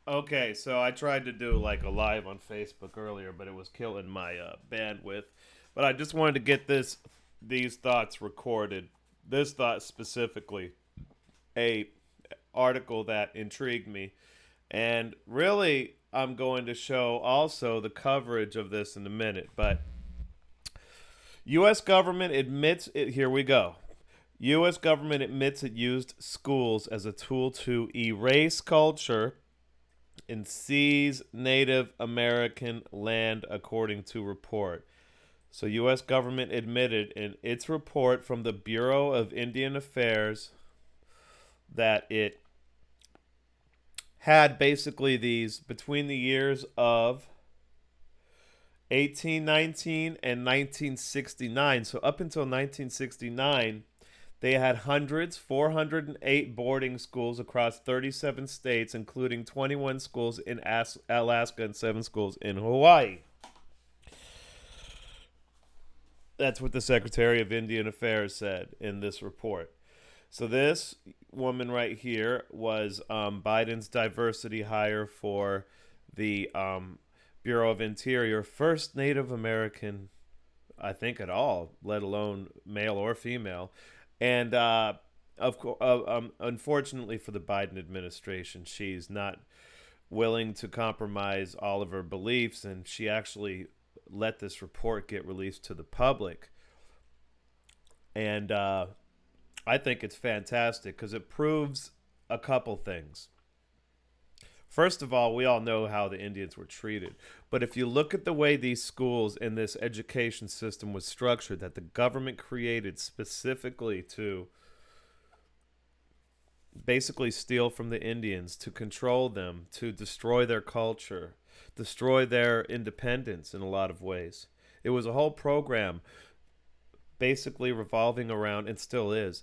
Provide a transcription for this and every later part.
Okay, so I tried to do like a live on Facebook earlier, but it was killing my bandwidth. But I just wanted to get these thoughts recorded. This thought specifically, a article that intrigued me, and really, I'm going to show also the coverage of this in a minute. But U.S. government admits it. Here we go. U.S. government admits it used schools as a tool to erase culture and seize Native American land, according to report. So, U.S. government admitted in its report from the Bureau of Indian Affairs that it had basically these between the years of 1819 and 1969. So, up until 1969, they had hundreds, 408 boarding schools across 37 states, including 21 schools in Alaska and 7 schools in Hawaii. That's what the Secretary of Indian Affairs said in this report. So this woman right here was Biden's diversity hire for the Bureau of Interior, first Native American, I think, at all, let alone male or female. And of course, unfortunately for the Biden administration, she's not willing to compromise all of her beliefs, and she actually let this report get released to the public. And I think it's fantastic because it proves a couple things. First of all, we all know how the Indians were treated. But if you look at the way these schools and this education system was structured, that the government created specifically to basically steal from the Indians, to control them, to destroy their culture, destroy their independence in a lot of ways. It was a whole program basically revolving around, and still is,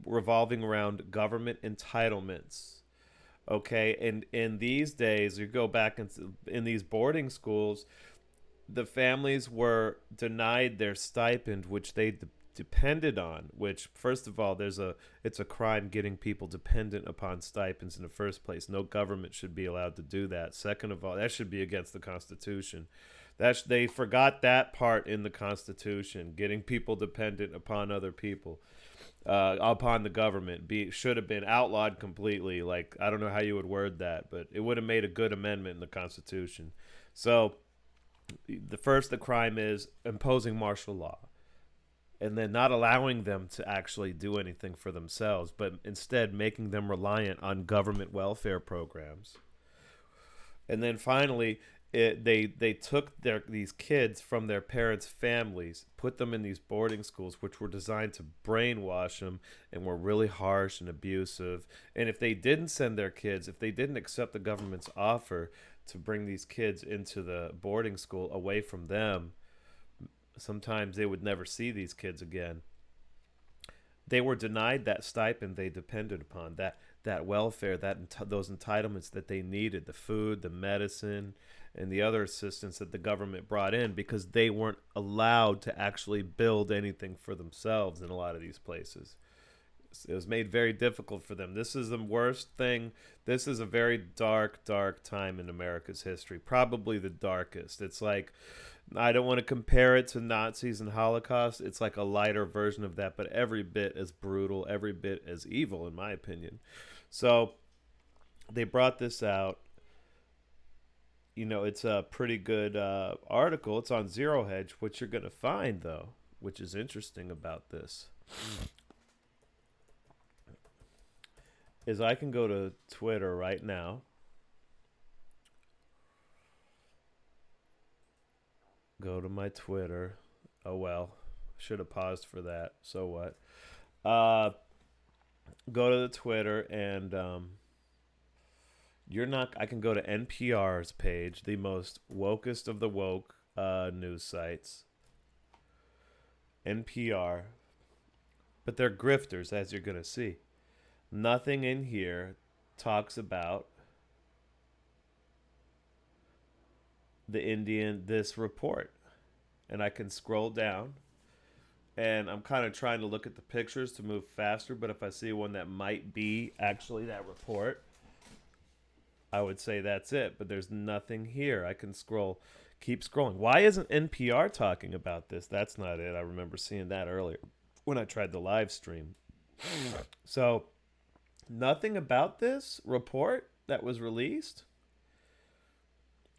revolving around government entitlements. Okay, and in these days, you go back in these boarding schools, the families were denied their stipend, which they depended on. Which, first of all, it's a crime getting people dependent upon stipends in the first place. No government should be allowed to do that. Second of all, that should be against the Constitution. They forgot that part in the Constitution, getting people dependent upon other people, upon the government. Should have been outlawed completely. Like, I don't know how you would word that, but it would have made a good amendment in the Constitution. So the crime is imposing martial law, and then not allowing them to actually do anything for themselves, but instead making them reliant on government welfare programs. And then finally, they took these kids from their parents' families, put them in these boarding schools, which were designed to brainwash them and were really harsh and abusive. And if they didn't send their kids, if they didn't accept the government's offer to bring these kids into the boarding school away from them, sometimes they would never see these kids again. They were denied that stipend they depended upon, that welfare, those entitlements that they needed, the food, the medicine, and the other assistance that the government brought in, because they weren't allowed to actually build anything for themselves in a lot of these places. It was made very difficult for them. This is the worst thing. This is a very dark, dark time in America's history. Probably the darkest. It's like, I don't want to compare it to Nazis and Holocaust. It's like a lighter version of that, but every bit as brutal, every bit as evil, in my opinion. So they brought this out. It's a pretty good article. It's on Zero Hedge. What you're going to find, though, which is interesting about this, is I can go to Twitter right now, go to my Twitter. Oh, well, should have paused for that. So what? Uh, Go to the Twitter, and you're not. I can go to NPR's page, the most wokest of the woke news sites. NPR, but they're grifters, as you're gonna see. Nothing in here talks about this report, and I can scroll down, and I'm kind of trying to look at the pictures to move faster. But if I see one that might be actually that report, I would say that's it. But there's nothing here. I can keep scrolling. Why isn't NPR talking about this? That's not it. I remember seeing that earlier when I tried the live stream. So, nothing about this report that was released.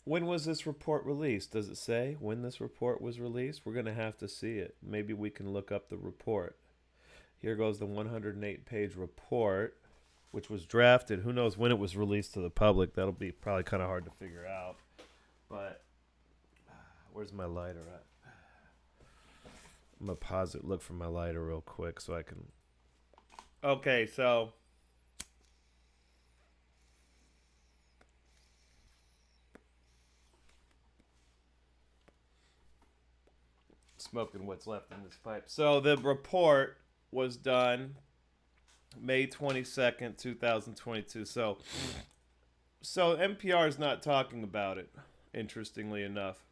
When was this report released? Does it say when this report was released? We're going to have to see it. Maybe we can look up the report. Here goes the 108-page report, which was drafted. Who knows when it was released to the public? That'll be probably kind of hard to figure out. But where's my lighter at? I'm going to pause it, look for my lighter real quick so I can... Okay, so... Smoking what's left in this pipe. So the report was done May 22nd, 2022. So NPR is not talking about it, interestingly enough.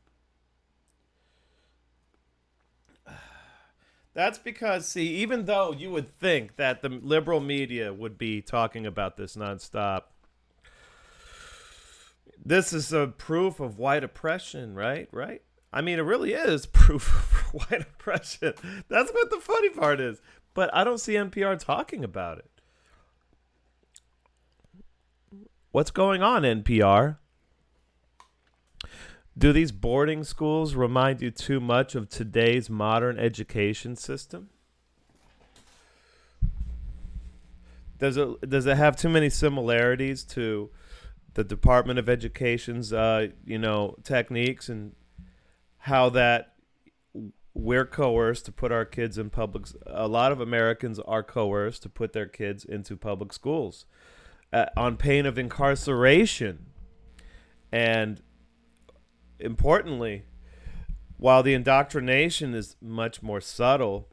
That's because, see, even though you would think that the liberal media would be talking about this nonstop, this is a proof of white oppression, right? Right? I mean, it really is proof of white oppression. That's what the funny part is. But I don't see NPR talking about it. What's going on, NPR? Do these boarding schools remind you too much of today's modern education system? Does it have too many similarities to the Department of Education's techniques and how that we're coerced to put our kids in public? A lot of Americans are coerced to put their kids into public schools on pain of incarceration. And importantly, while the indoctrination is much more subtle,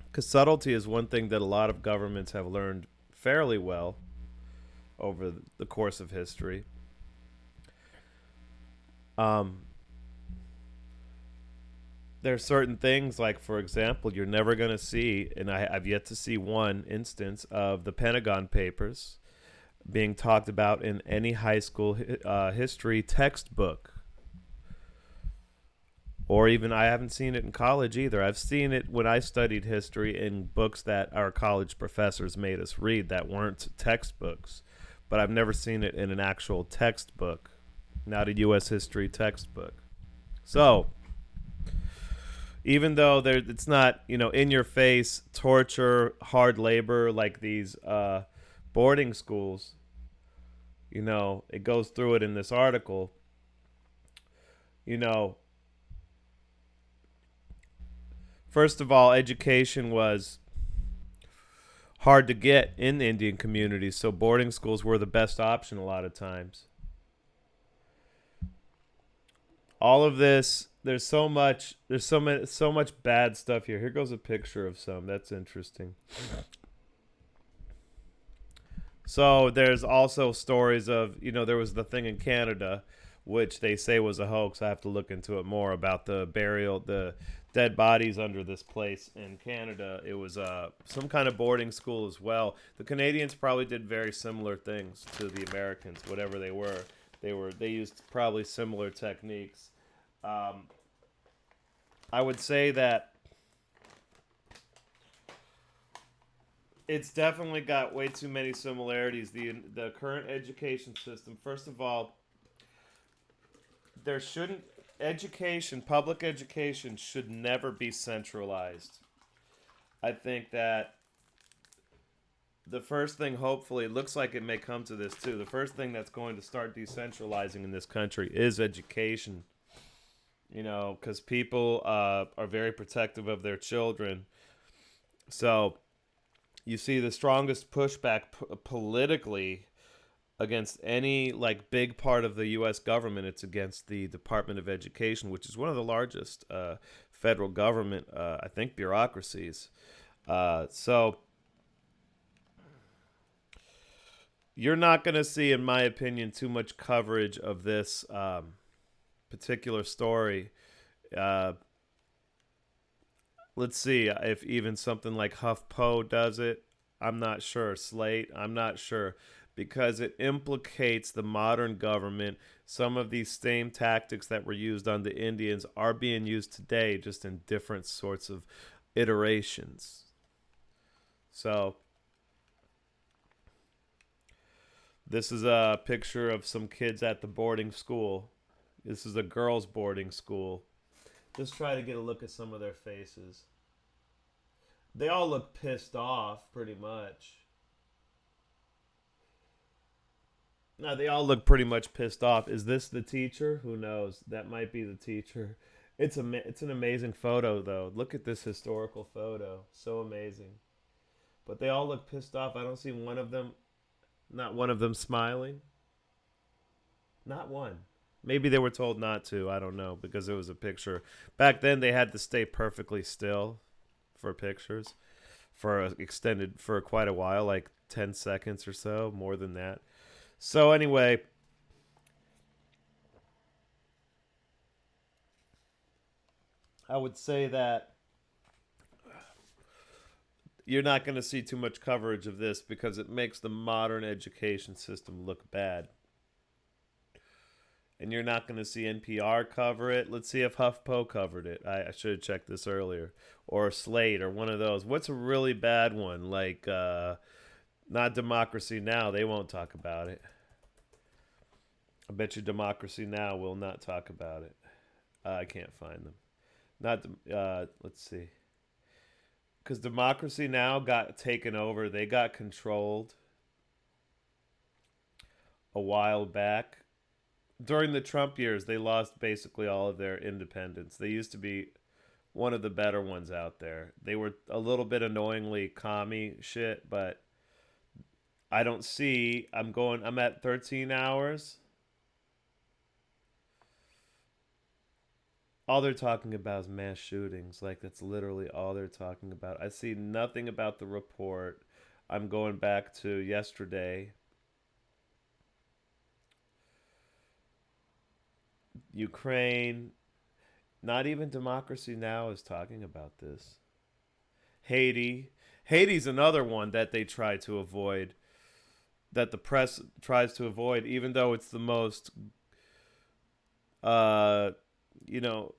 because subtlety is one thing that a lot of governments have learned fairly well over the course of history. There are certain things, like, for example, you're never going to see, and I've yet to see one instance of the Pentagon Papers being talked about in any high school history textbook. Or even, I haven't seen it in college either. I've seen it when I studied history in books that our college professors made us read that weren't textbooks. But I've never seen it in an actual textbook, not a U.S. history textbook. So, even though it's not, in your face torture, hard labor like these boarding schools, it goes through it in this article. First of all, education was hard to get in Indian communities, so boarding schools were the best option a lot of times. All of this, there's so much bad stuff here. Here goes a picture of some. That's interesting. So there's also stories of, there was the thing in Canada, which they say was a hoax. I have to look into it more, about the dead bodies under this place in Canada. It was some kind of boarding school as well. The Canadians probably did very similar things to the Americans, whatever they were. They used probably similar techniques. I would say that it's definitely got way too many similarities. The current education system, first of all, public education should never be centralized. I think that the first thing, hopefully, it looks like it may come to this too. The first thing that's going to start decentralizing in this country is education. Because people are very protective of their children. So you see the strongest pushback politically against any big part of the U.S. government. It's against the Department of Education, which is one of the largest federal government, I think, bureaucracies. So you're not going to see, in my opinion, too much coverage of this particular story. Let's see if even something like HuffPo does it. I'm not sure. Slate, I'm not sure. because it implicates the modern government. Some of these same tactics that were used on the Indians are being used today, just in different sorts of iterations. So, this is a picture of some kids at the boarding school. This is a girls' boarding school. Just try to get a look at some of their faces. They all look pissed off, pretty much. No, they all look pretty much pissed off. Is this the teacher? Who knows? That might be the teacher. It's an amazing photo though. Look at this historical photo. So amazing. But they all look pissed off. I don't see one of them, not one of them smiling. Not one. Maybe they were told not to. I don't know because it was a picture. Back then they had to stay perfectly still for pictures for extended for quite a while, like 10 seconds or so, more than that. So anyway, I would say that you're not going to see too much coverage of this because it makes the modern education system look bad. And you're not going to see NPR cover it. Let's see if HuffPo covered it. I should have checked this earlier. Or Slate or one of those. What's a really bad one? Like, not Democracy Now! They won't talk about it. I bet you Democracy Now! Will not talk about it. I can't find them. Not, let's see. Because Democracy Now! Got taken over. They got controlled a while back. During the Trump years, they lost basically all of their independence. They used to be one of the better ones out there. They were a little bit annoyingly commie shit, but I don't see. I'm at 13 hours. All they're talking about is mass shootings. Like, that's literally all they're talking about. I see nothing about the report. I'm going back to yesterday. Ukraine, not even Democracy Now! Is talking about this. Haiti. Haiti's another one that they try to avoid, that the press tries to avoid, even though it's the most, uh, you know,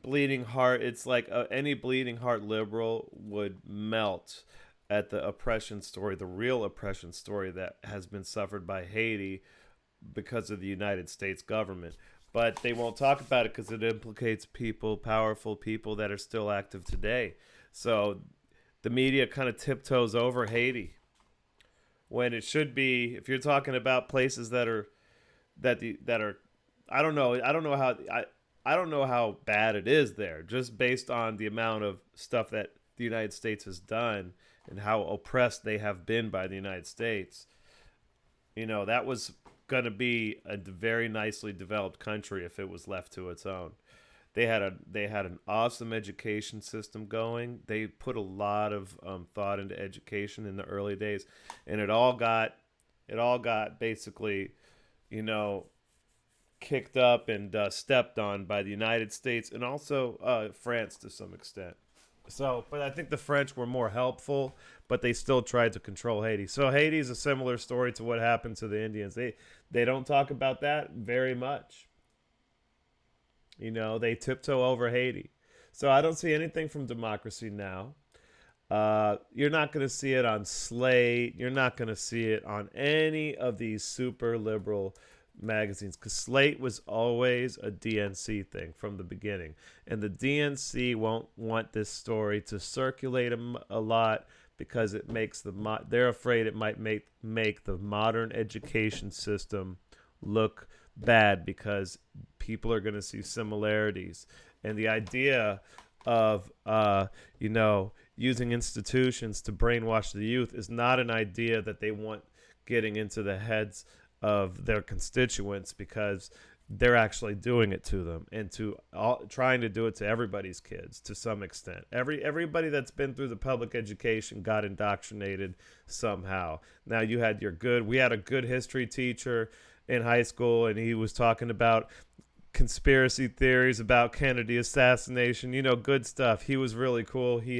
bleeding heart. It's like any bleeding heart liberal would melt at the oppression story, the real oppression story that has been suffered by Haiti because of the United States government. But they won't talk about it because it implicates people, powerful people that are still active today. So the media kind of tiptoes over Haiti when it should be. If you're talking about places that are I don't know. I don't know how bad it is there, just based on the amount of stuff that the United States has done and how oppressed they have been by the United States. You know, that was going to be a very nicely developed country if it was left to its own. They had an awesome education system going. They put a lot of thought into education in the early days, and it all got basically, you know, kicked up and stepped on by the United States and also France to some extent. So, but I think the French were more helpful, but they still tried to control Haiti. So Haiti is a similar story to what happened to the Indians. They don't talk about that very much. You know, they tiptoe over Haiti. So I don't see anything from Democracy Now! You're not going to see it on Slate. You're not going to see it on any of these super liberal magazines because Slate was always a DNC thing from the beginning, and the DNC won't want this story to circulate a lot because it makes they're afraid it might make the modern education system look bad because people are going to see similarities, and the idea of you know, using institutions to brainwash the youth is not an idea that they want getting into the heads of their constituents, because they're actually doing it to them and trying to do it to everybody's kids to some extent. Everybody that's been through the public education got indoctrinated somehow. Now we had a good history teacher in high school, and he was talking about conspiracy theories about Kennedy assassination, you know, good stuff. He was really cool. He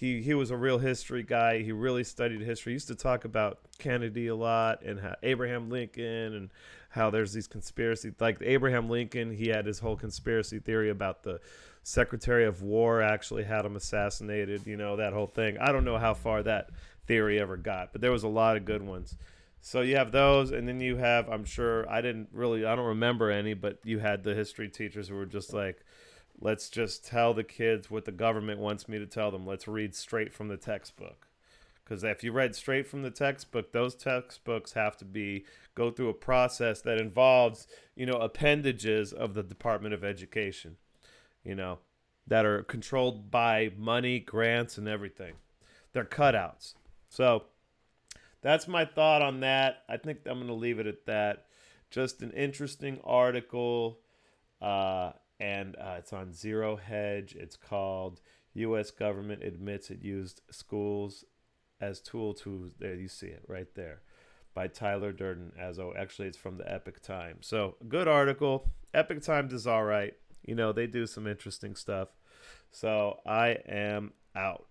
he was a real history guy. He really studied history. He used to talk about Kennedy a lot and how Abraham Lincoln and how there's these conspiracy like Abraham Lincoln. He had his whole conspiracy theory about the Secretary of War actually had him assassinated. You know that whole thing. I don't know how far that theory ever got, but there was a lot of good ones. So you have those, and then you have, I'm sure, I don't remember any, but you had the history teachers who were just like, let's just tell the kids what the government wants me to tell them. Let's read straight from the textbook. Because if you read straight from the textbook, those textbooks have to go through a process that involves, appendages of the Department of Education, you know, that are controlled by money, grants, and everything. They're cutouts. So that's my thought on that. I think I'm going to leave it at that. Just an interesting article, and it's on Zero Hedge. It's called U.S. Government Admits It Used Schools as Tool to, there you see it right there, by Tyler Durden. Actually, it's from the Epic Times. So, good article. Epic Times is all right. They do some interesting stuff. So, I am out.